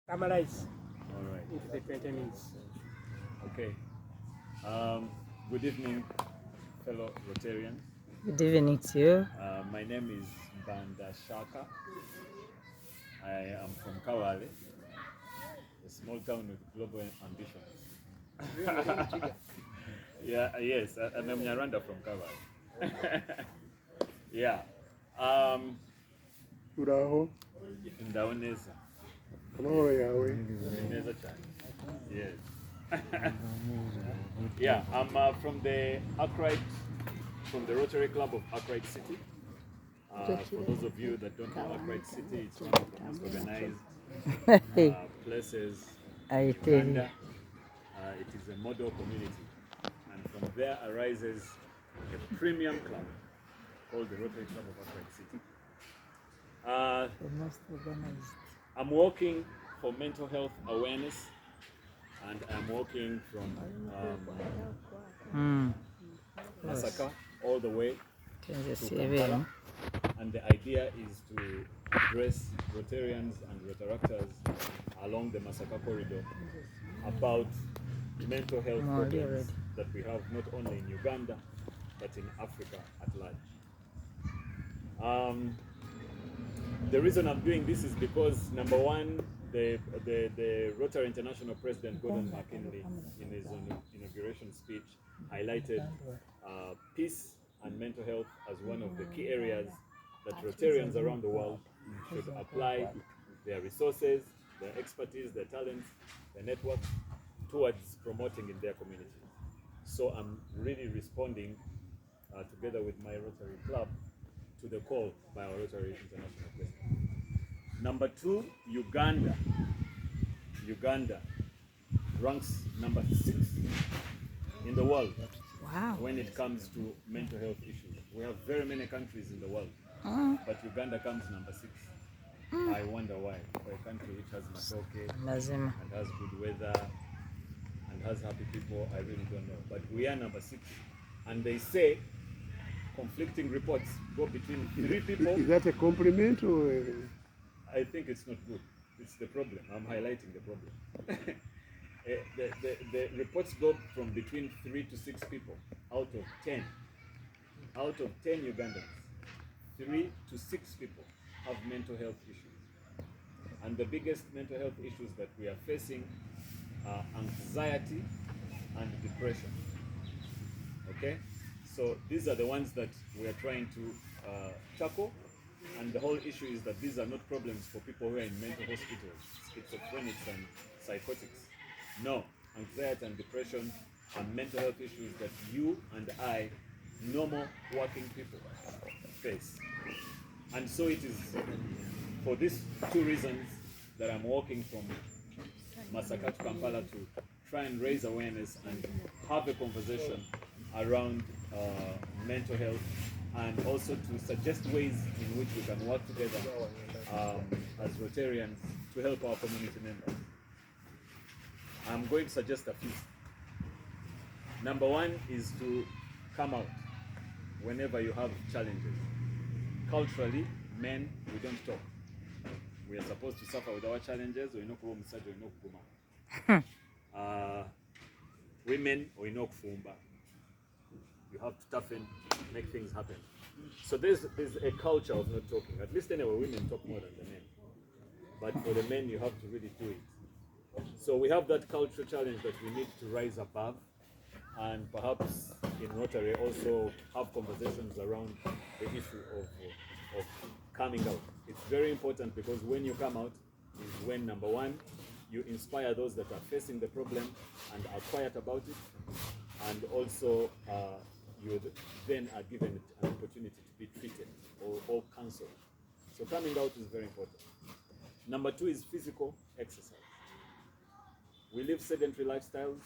Summarize All right. into the 20 minutes. Okay. Good evening, fellow Rotarians. Good evening to you. My name is Banda Shaka. I am from Kawale, a small town with global ambitions. Yes, I'm a Mnyarwanda from Kawale. Yeah. Uraho, Ndaoneza. amahoro yawe. Neza cyane. Yes. Yeah, I'm from the Rotary Club of Arkwright City. For those of you that don't know Arkwright City, it's one of the most organized places in Uganda. It is a model community, and from there arises a premium club called the Rotary Club of Arkwright City. The most organized. I'm working for mental health awareness, and I'm working from Masaka all the way to Kampala. And the idea is to address Rotarians and Rotaractors along the Masaka corridor about mental health problems that we have not only in Uganda but in Africa at large. The reason I'm doing this is because, number one, the Rotary International President Gordon McKinley, in his inauguration speech, highlighted peace and mental health as one of the key areas that Rotarians around the world should apply their resources, their expertise, their talents, their networks towards promoting in their communities. So I'm really responding together with my Rotary Club to the call by our Rotary International President. Number two, Uganda. Uganda ranks number 6 in the world. Wow. When it comes to mental health issues. We have very many countries in the world, but Uganda comes number 6. I wonder why. For a country which has matoke Lazima. and has good weather and has happy people, I really don't know. But we are number 6. And they say conflicting reports go between 3 people. Is that a compliment or? I think it's not good. It's the problem. I'm highlighting the problem. The reports go from between 3 to 6 people out of 10. Out of 10 Ugandans, 3 to 6 people have mental health issues. And the biggest mental health issues that we are facing are anxiety and depression. Okay? So these are the ones that we are trying to tackle. And the whole issue is that these are not problems for people who are in mental hospitals, schizophrenics and psychotics. No, anxiety and depression are mental health issues that you and I, normal working people, face. And so it is for these 2 reasons that I'm working from Masaka to Kampala to try and raise awareness and have a conversation around mental health, and also to suggest ways in which we can work together as Rotarians to help our community members. I'm going to suggest a few. Number 1 is to come out whenever you have challenges. Culturally, men, we don't talk. We are supposed to suffer with our challenges. Women, you have to toughen, make things happen. So there's a culture of not talking. At least anyway, women talk more than the men. But for the men, you have to really do it. So we have that cultural challenge that we need to rise above, and perhaps in Rotary also have conversations around the issue of coming out. It's very important, because when you come out is when, number 1, you inspire those that are facing the problem and are quiet about it, and also you then are given an opportunity to be treated or counseled. So coming out is very important. Number 2 is physical exercise. We live sedentary lifestyles.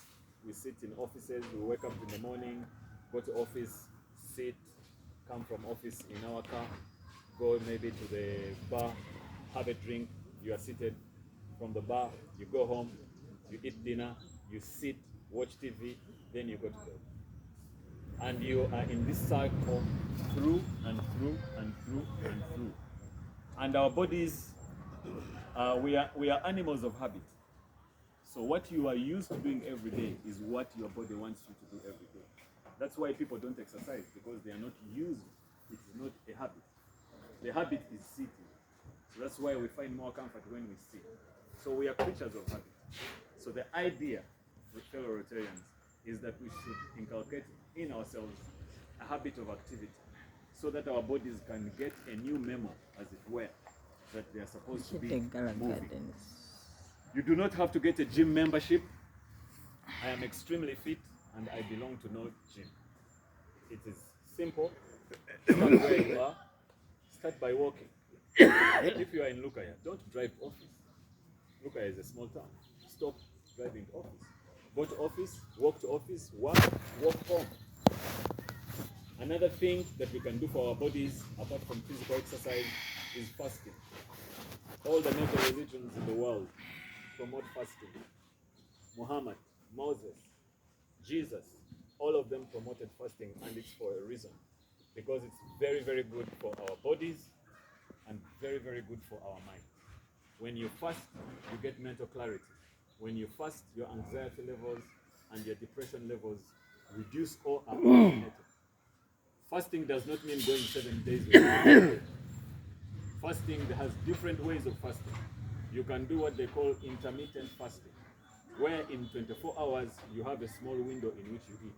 We sit in offices, we wake up in the morning, go to office, sit, come from office in our car, go maybe to the bar, have a drink, you are seated. From the bar, you go home, you eat dinner, you sit, watch TV, then you go to bed. And you are in this cycle through and through and through and through. And our bodies We are animals of habit. So what you are used to doing every day is what your body wants you to do every day. That's why people don't exercise, because they are not used. It is not a habit. The habit is sitting. So that's why we find more comfort when we sit. So we are creatures of habit. So the idea, with fellow Rotarians, is that we should inculcate in ourselves a habit of activity, so that our bodies can get a new memo, as it were, that they are supposed to be moving. You do not have to get a gym membership. I am extremely fit and I belong to no gym. It is simple. Start where you are. Start by walking. If you are in Lukaya, don't drive to office. Lukaya is a small town. Stop driving to office. Go to office, walk to office, walk home. Another thing that we can do for our bodies, apart from physical exercise, is fasting. All the major religions in the world promote fasting. Muhammad, Moses, Jesus, all of them promoted fasting, and it's for a reason. Because it's very, very good for our bodies and very, very good for our mind. When you fast, you get mental clarity. When you fast, your anxiety levels and your depression levels reduce or are eliminated. Fasting does not mean going 7 days without eating. Fasting has different ways of fasting. You can do what they call intermittent fasting, where in 24 hours you have a small window in which you eat.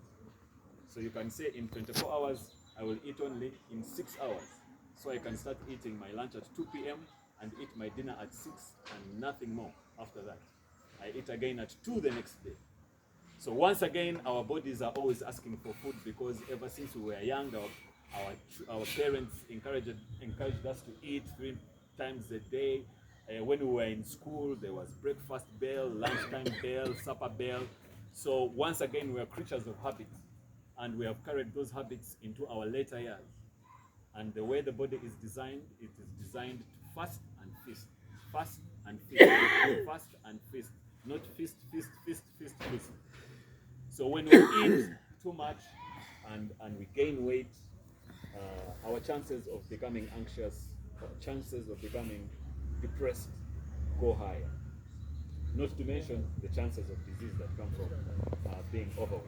So you can say in 24 hours I will eat only in 6 hours. So I can start eating my lunch at 2 p.m. and eat my dinner at 6 and nothing more after that. I eat again at 2 the next day. So once again, our bodies are always asking for food, because ever since we were young, our parents encouraged us to eat 3 times a day. When we were in school, there was breakfast bell, lunchtime bell, supper bell. So once again, we are creatures of habit, and we have carried those habits into our later years. And the way the body is designed, it is designed to fast and feast. Fast and feast. Fast and feast. Not feast, feast, feast, feast, feast. So when we eat too much and we gain weight, our chances of becoming anxious, our chances of becoming depressed go higher. Not to mention the chances of disease that come from being overweight.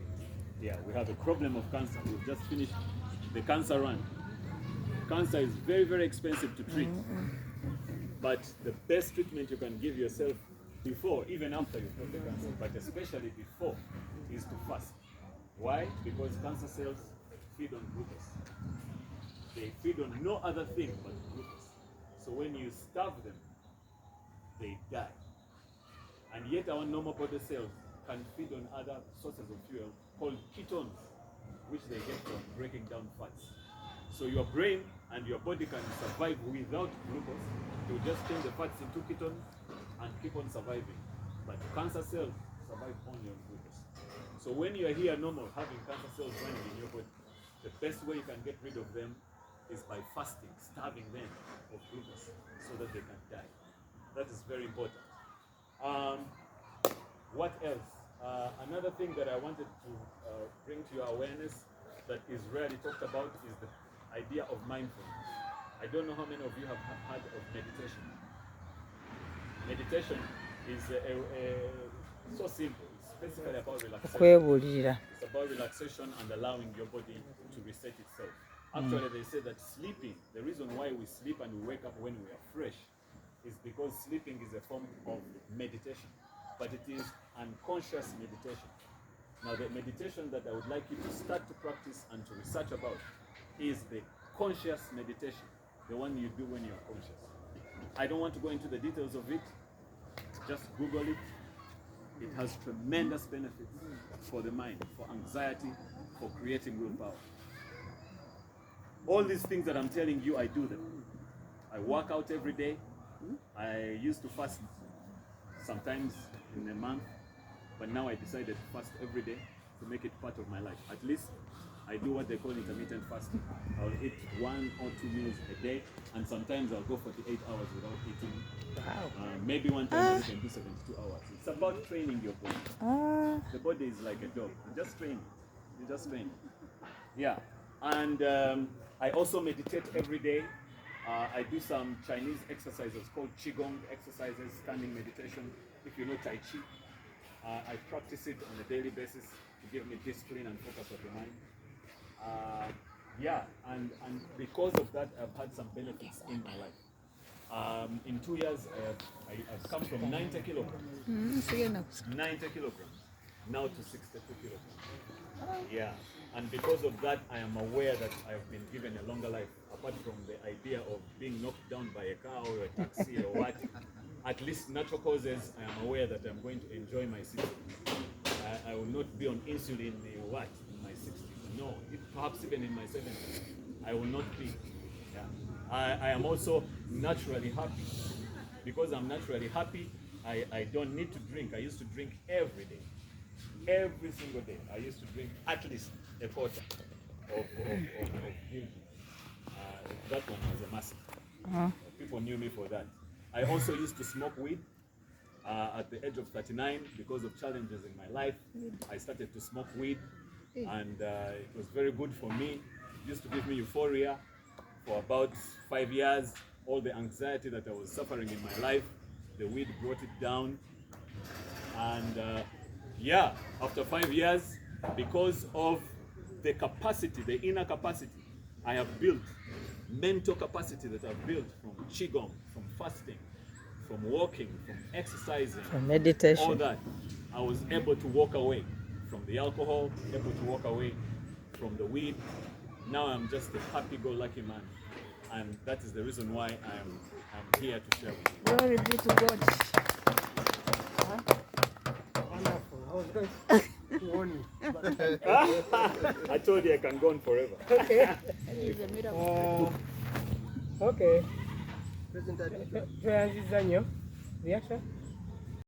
Yeah, we have a problem of cancer. We've just finished the cancer run. Cancer is very, very expensive to treat. But the best treatment you can give yourself before, even after you've got the cancer, but especially before, is to fast. Why? Because cancer cells feed on glucose. They feed on no other thing but glucose. So when you starve them, they die. And yet our normal body cells can feed on other sources of fuel called ketones, which they get from breaking down fats. So your brain and your body can survive without glucose. You just change the fats into ketones and keep on surviving. But cancer cells survive only on glucose. So when you are here normal, having cancer cells running in your body, the best way you can get rid of them is by fasting, starving them of glucose so that they can die. That is very important. What else? Another thing that I wanted to bring to your awareness that is rarely talked about is the idea of mindfulness. I don't know how many of you have heard of meditation. Meditation is so simple. It's basically about relaxation. It's about relaxation and allowing your body to reset itself. Actually, they say that sleeping, the reason why we sleep and we wake up when we are fresh, is because sleeping is a form of meditation. But it is unconscious meditation. Now, the meditation that I would like you to start to practice and to research about is the conscious meditation, the one you do when you're conscious. I don't want to go into the details of it. Just Google it. It has tremendous benefits for the mind, for anxiety, for creating willpower. All these things that I'm telling you, I do them. I work out every day. I used to fast sometimes in a month, but now I decided to fast every day to make it part of my life. At least I do what they call intermittent fasting. I'll eat 1 or 2 meals a day, and sometimes I'll go 48 hours without eating. Maybe one time you can do 72 hours. It's about training your body. The body is like a dog. You just train it. You just train it. Yeah. And I also meditate every day. I do some Chinese exercises called Qigong exercises, standing meditation. If you know Tai Chi, I practice it on a daily basis to give me discipline and focus of the mind. And because of that, I've had some benefits in my life. In 2 years, I've come from 90 kilograms, 90 kilograms, now to 62 kilograms. Yeah, and because of that, I am aware that I have been given a longer life, apart from the idea of being knocked down by a car or a taxi or what. At least natural causes, I am aware that I'm going to enjoy my 60s. I will not be on insulin in my 60s. No, perhaps even in my 70s. I will not be. Yeah. I am also naturally happy. Because I'm naturally happy, I don't need to drink. I used to drink every day. Every single day. I used to drink at least a quarter of drink. That one was a massive. People knew me for that. I also used to smoke weed. At the age of 39, because of challenges in my life, I started to smoke weed, and it was very good for me. It used to give me euphoria for about 5 years. All the anxiety that I was suffering in my life, the weed brought it down. And after 5 years, because of the capacity, the inner capacity I have built, mental capacity that I've built from Qigong, from fasting, from walking, from exercising, from meditation, all that, I was able to walk away from the alcohol, able to walk away from the weed. Now I'm just a happy-go-lucky man, and that is the reason why I'm here to share with you. glory be to God. Wonderful. I was going to warn you. I told you I can go on forever. Okay. Tuanzisha nyo reaction.